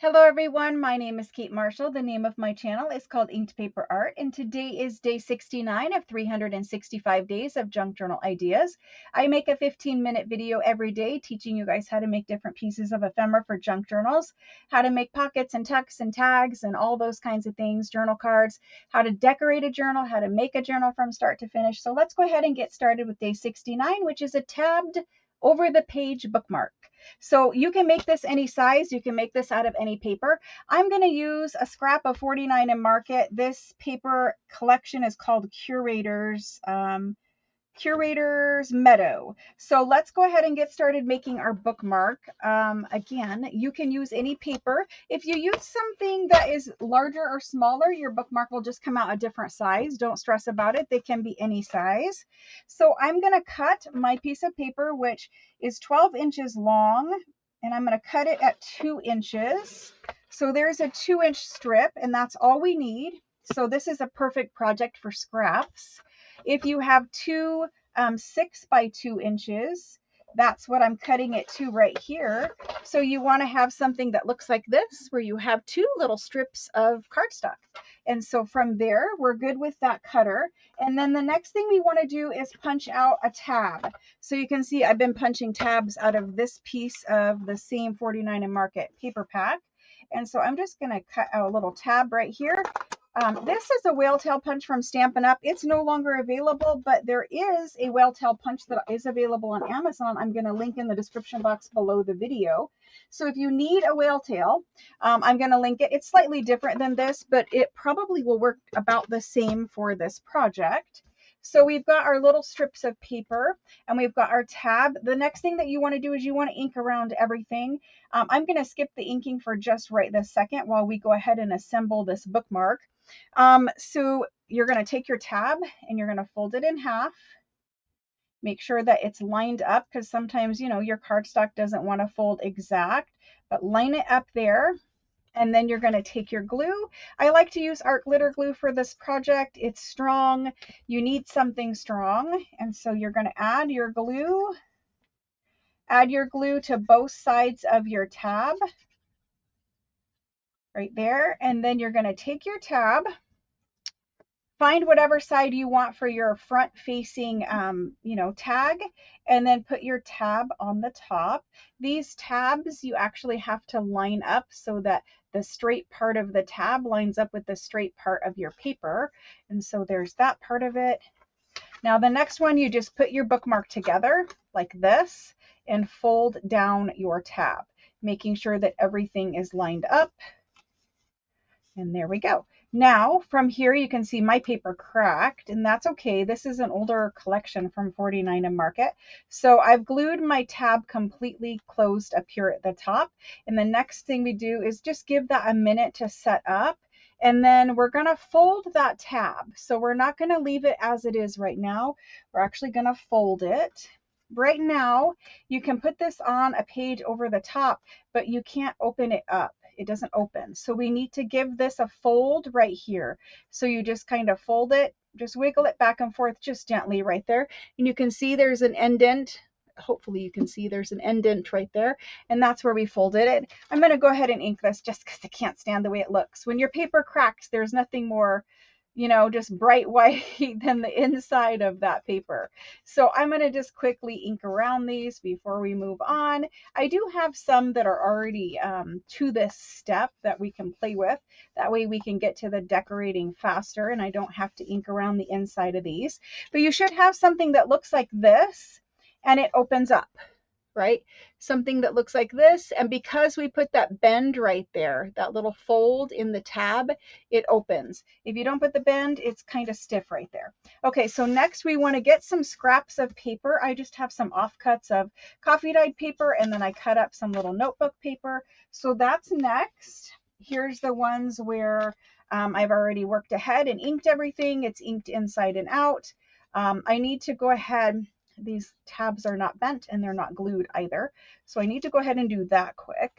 Hello everyone, my name is Kate Marshall. The name of my channel is called Inked Paper Art, and today is day 69 of 365 days of junk journal ideas. I make a 15-minute video every day teaching you guys how to make different pieces of ephemera for junk journals, how to make pockets and tucks and tags and all those kinds of things, journal cards, how to decorate a journal, how to make a journal from start to finish. So let's go ahead and get started with day 69, which is a tabbed over the page bookmark. So you can make this any size. You can make this out of any paper. I'm going to use a scrap of 49 and Market. This paper collection is called Curator's Meadow. So let's go ahead and get started making our bookmark. Again, you can use any paper. If you use something that is larger or smaller, your bookmark will just come out a different size. Don't stress about it. They can be any size. So I'm going to cut my piece of paper, which is 12 inches long, and I'm going to cut it at 2 inches. So there's a 2-inch strip, and that's all we need. So this is a perfect project for scraps. If you have two 6 by 2 inches, that's what I'm cutting it to right here. So you want to have something that looks like this, where you have 2 little strips of cardstock. And so from there, we're good with that cutter. And then the next thing we want to do is punch out a tab. So you can see I've been punching tabs out of this piece of the same 49 and Market paper pack. And so I'm just going to cut out a little tab right here. This is a whale tail punch from Stampin' Up. It's no longer available, but there is a whale tail punch that is available on Amazon. I'm going to link in the description box below the video. So if you need a whale tail, I'm going to link it. It's slightly different than this, but it probably will work about the same for this project. So we've got our little strips of paper and we've got our tab. The next thing that you want to do is you want to ink around everything. I'm going to skip the inking for just right this second while we go ahead and assemble this bookmark. So you're going to take your tab and you're going to fold it in half. Make sure that it's lined up, because sometimes, your cardstock doesn't want to fold exact, but line it up there. And then you're going to take your glue. I like to use art glitter glue for this project. It's strong. You need something strong. And so you're going to add your glue. Add your glue to both sides of your tab. Right there. And then you're going to take your tab. Find whatever side you want for your front facing, tag, and then put your tab on the top. These tabs, you actually have to line up so that the straight part of the tab lines up with the straight part of your paper. And so there's that part of it. Now the next one, you just put your bookmark together like this and fold down your tab, making sure that everything is lined up. And there we go. Now from here you can see my paper cracked, and that's okay. This is an older collection from 49 and Market. So I've glued my tab completely closed up here at the top. And the next thing we do is just give that a minute to set up. And then we're going to fold that tab. So we're not going to leave it as it is right now. We're actually going to fold it. Right now, you can put this on a page over the top, but you can't open it up. It doesn't open. So we need to give this a fold right here. So you just kind of fold it, just wiggle it back and forth just gently right there. And you can see there's an indent. Hopefully you can see there's an indent right there. And that's where we folded it. I'm going to go ahead and ink this just because I can't stand the way it looks. When your paper cracks, there's nothing more just bright white than the inside of that paper. So I'm going to just quickly ink around these before we move on. I do have some that are already to this step that we can play with. That way we can get to the decorating faster and I don't have to ink around the inside of these. But you should have something that looks like this and it opens up. Right? Something that looks like this. And because we put that bend right there, that little fold in the tab, it opens. If you don't put the bend, it's kind of stiff right there. Okay, so next we want to get some scraps of paper. I just have some offcuts of coffee dyed paper, and then I cut up some little notebook paper. So that's next. Here's the ones where I've already worked ahead and inked everything. It's inked inside and out. I need to go ahead. These tabs are not bent and they're not glued either. So I need to go ahead and do that quick.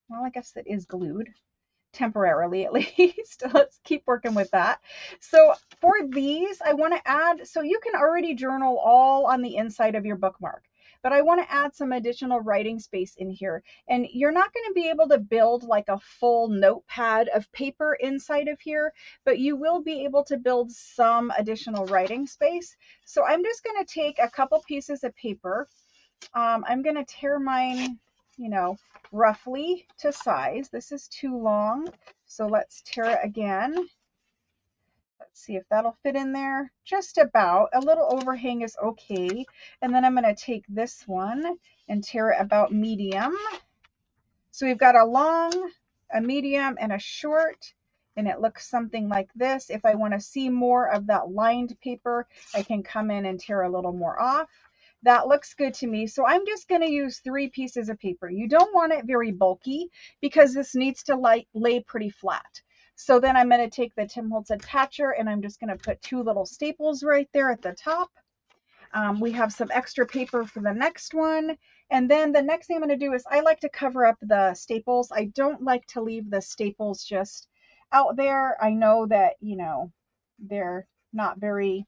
Well, I guess that is glued temporarily at least. Let's keep working with that. So for these, I want to add, so you can already journal all on the inside of your bookmark. but I want to add some additional writing space in here. And you're not going to be able to build like a full notepad of paper inside of here, but you will be able to build some additional writing space. So I'm just going to take a couple pieces of paper. I'm going to tear mine, you know, roughly to size. This is too long, so let's tear it again. Let's see if that'll fit in there. Just about. A little overhang is okay. And then I'm going to take this one and tear it about medium. So we've got a long, a medium, and a short, and it looks something like this. If I want to see more of that lined paper, I can come in and tear a little more off. That looks good to me. So I'm just going to use 3 pieces of paper. You don't want it very bulky because this needs to lay pretty flat. So then I'm going to take the Tim Holtz attacher and I'm just going to put 2 little staples right there at the top. We have some extra paper for the next one. And then the next thing I'm going to do is I like to cover up the staples. I don't like to leave the staples just out there. I know that, you know, they're not very,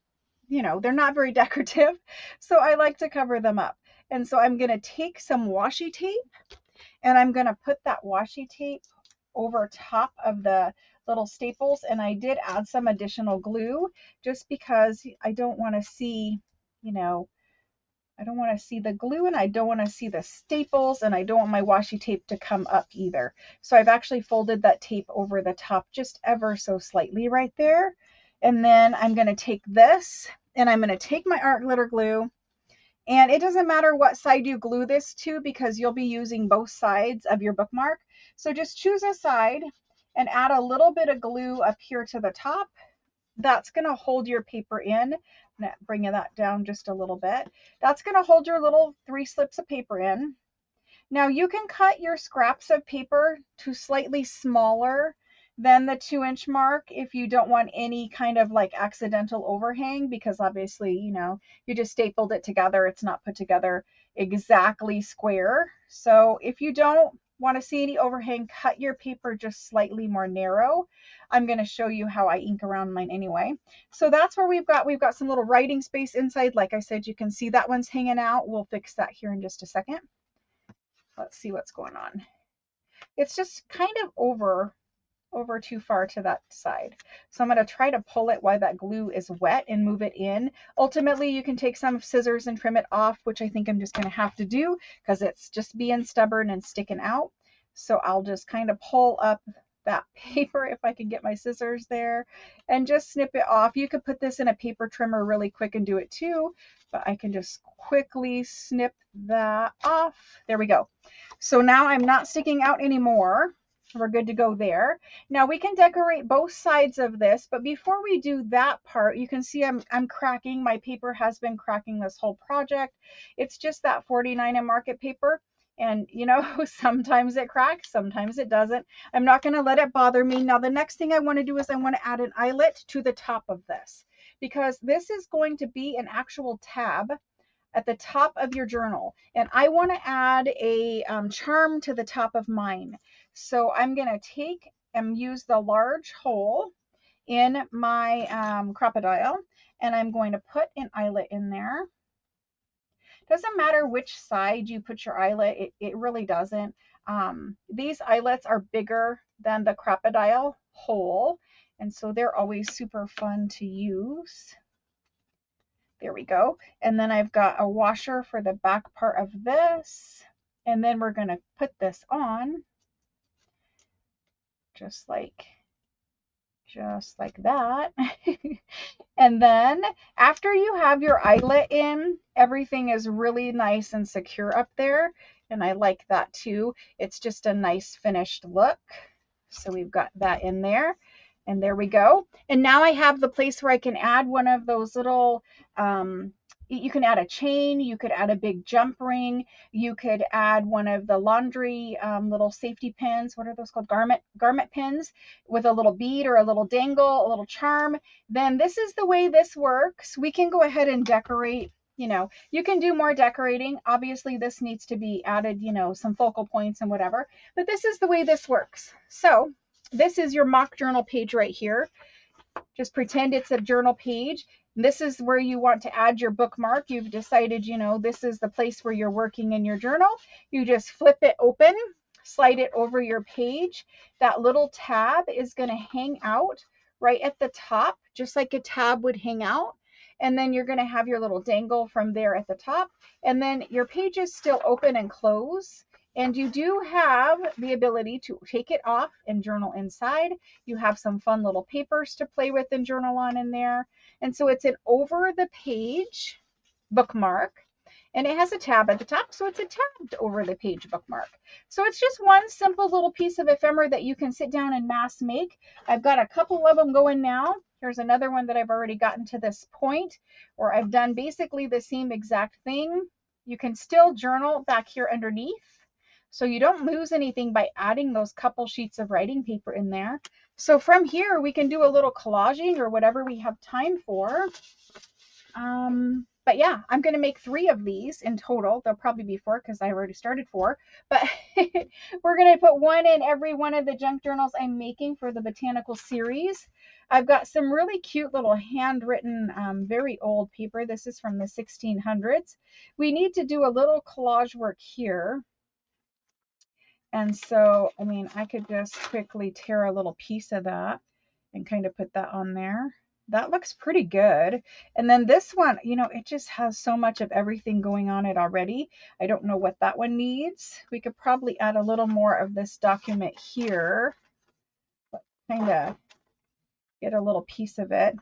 they're not very decorative. So I like to cover them up. And so I'm going to take some washi tape and I'm going to put that washi tape over top of the little staples. And I did add some additional glue just because I don't want to see, I don't want to see the glue and I don't want to see the staples and I don't want my washi tape to come up either. So I've actually folded that tape over the top just ever so slightly right there. And then I'm going to take this and I'm going to take my art glitter glue. And it doesn't matter what side you glue this to because you'll be using both sides of your bookmark. So just choose a side and add a little bit of glue up here to the top. That's going to hold your paper in. Bringing that down just a little bit. That's going to hold your little 3 slips of paper in. Now you can cut your scraps of paper to slightly smaller than the 2-inch mark if you don't want any kind of like accidental overhang, because obviously, you just stapled it together. It's not put together exactly square. So if you don't want to see any overhang, cut your paper just slightly more narrow. I'm going to show you how I ink around mine anyway. So that's where we've got some little writing space inside. Like I said, you can see that one's hanging out. We'll fix that here in just a second. Let's see what's going on. It's just kind of over too far to that side. So I'm going to try to pull it while that glue is wet and move it in. Ultimately, you can take some scissors and trim it off, which I think I'm just going to have to do because it's just being stubborn and sticking out. So I'll just kind of pull up that paper if I can get my scissors there and just snip it off. You could put this in a paper trimmer really quick and do it too, but I can just quickly snip that off. There we go. So now I'm not sticking out anymore. We're good to go there. Now we can decorate both sides of this, but before we do that part, you can see I'm cracking. My paper has been cracking this whole project. It's just that 49 in market paper. And sometimes it cracks, sometimes it doesn't. I'm not going to let it bother me. Now the next thing I want to do is I want to add an eyelet to the top of this, because this is going to be an actual tab at the top of your journal. And I want to add a charm to the top of mine. So I'm going to take and use the large hole in my crocodile, and I'm going to put an eyelet in there. Doesn't matter which side you put your eyelet, it really doesn't. These eyelets are bigger than the crocodile hole, and so they're always super fun to use. There we go. And then I've got a washer for the back part of this. And then we're going to put this on just like that. And then after you have your eyelet in, everything is really nice and secure up there. And I like that too. It's just a nice finished look. So we've got that in there. And there we go. And now I have the place where I can add one of those little, you can add a chain, you could add a big jump ring, you could add one of the laundry little safety pins. What are those called? Garment pins with a little bead or a little dangle, a little charm. Then this is the way this works. We can go ahead and decorate. You can do more decorating. Obviously, this needs to be added, some focal points and whatever. But this is the way this works. So this is your mock journal page right here. Just pretend it's a journal page. This is where you want to add your bookmark. You've decided, this is the place where you're working in your journal. You just flip it open, slide it over your page. That little tab is going to hang out right at the top, just like a tab would hang out. And then you're going to have your little dangle from there at the top. And then your page is still open and close. And you do have the ability to take it off and journal inside. You have some fun little papers to play with and journal on in there. And so it's an over the page bookmark, and it has a tab at the top, so it's a tabbed over the page bookmark. So it's just one simple little piece of ephemera that you can sit down and mass make. I've got a couple of them going now. Here's another one that I've already gotten to this point where I've done basically the same exact thing. You can still journal back here underneath, so you don't lose anything by adding those couple sheets of writing paper in there. So from here, we can do a little collaging or whatever we have time for. But yeah, I'm going to make 3 of these in total. There'll probably be 4 because I already started 4. But we're going to put 1 in every one of the junk journals I'm making for the botanical series. I've got some really cute little handwritten, very old paper. This is from the 1600s. We need to do a little collage work here. And so, I mean, I could just quickly tear a little piece of that and kind of put that on there. That looks pretty good. And then this one, it just has so much of everything going on it already. I don't know what that one needs. We could probably add a little more of this document here. Kind of get a little piece of it.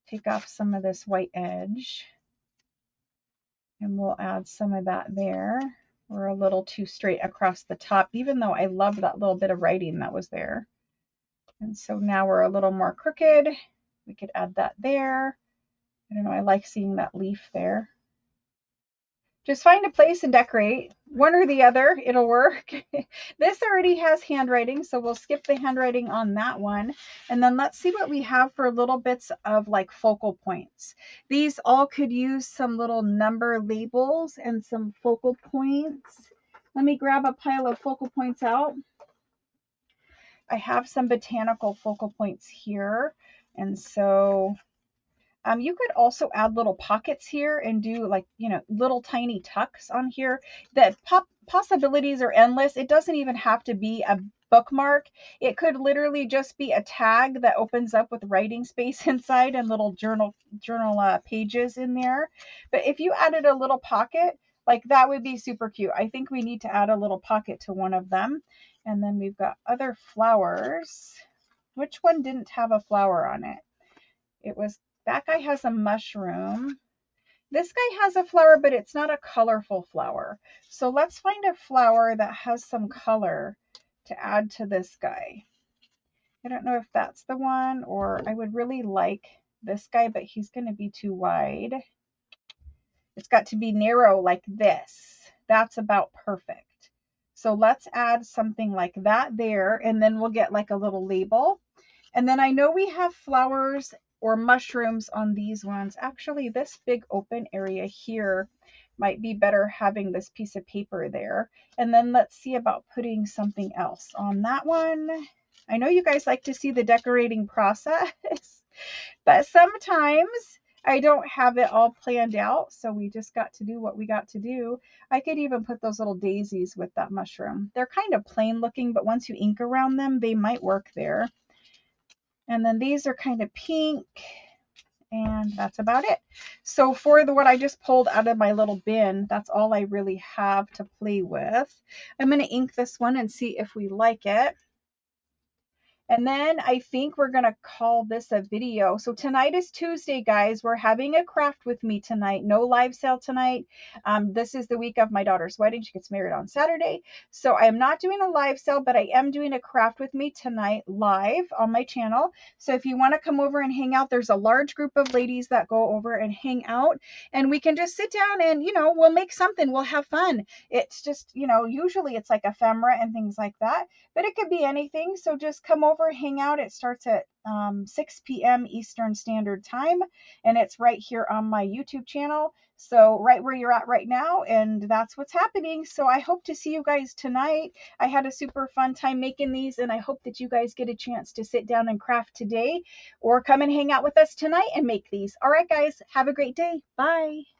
Take off some of this white edge. And we'll add some of that there. We're a little too straight across the top, even though I love that little bit of writing that was there. And so now we're a little more crooked. We could add that there. I don't know, I like seeing that leaf there. Just find a place and decorate. One or the other, it'll work. This already has handwriting, so we'll skip the handwriting on that one. And then let's see what we have for little bits of like focal points. These all could use some little number labels and some focal points. Let me grab a pile of focal points out. I have some botanical focal points here. And so you could also add little pockets here and do like, little tiny tucks on here. The possibilities are endless. It doesn't even have to be a bookmark. It could literally just be a tag that opens up with writing space inside and little journal pages in there. But if you added a little pocket, like that would be super cute. I think we need to add a little pocket to one of them. And then we've got other flowers. Which one didn't have a flower on it? That guy has a mushroom. This guy has a flower, but it's not a colorful flower. So let's find a flower that has some color to add to this guy. I don't know if that's the one, or I would really like this guy, but he's going to be too wide. It's got to be narrow like this. That's about perfect. So let's add something like that there, and then we'll get like a little label. And then I know we have flowers or mushrooms on these ones. Actually, this big open area here might be better having this piece of paper there. And then let's see about putting something else on that one. I know you guys like to see the decorating process, but sometimes I don't have it all planned out, so we just got to do what we got to do. I could even put those little daisies with that mushroom. They're kind of plain looking, but once you ink around them, they might work there. And then these are kind of pink, and that's about it. So for what I just pulled out of my little bin, that's all I really have to play with. I'm going to ink this one and see if we like it. And then I think we're going to call this a video. So tonight is Tuesday, guys. We're having a craft with me tonight. No live sale tonight. This is the week of my daughter's wedding. She gets married on Saturday. So I am not doing a live sale, but I am doing a craft with me tonight live on my channel. So if you want to come over and hang out, there's a large group of ladies that go over and hang out. And we can just sit down and, we'll make something. We'll have fun. It's just, usually it's like ephemera and things like that. But it could be anything. So just come over over, hang out. It starts at 6 p.m. Eastern Standard Time, and it's right here on my YouTube channel. So right where you're at right now, and that's what's happening. So I hope to see you guys tonight. I had a super fun time making these, and I hope that you guys get a chance to sit down and craft today, or come and hang out with us tonight and make these. All right, guys, have a great day. Bye.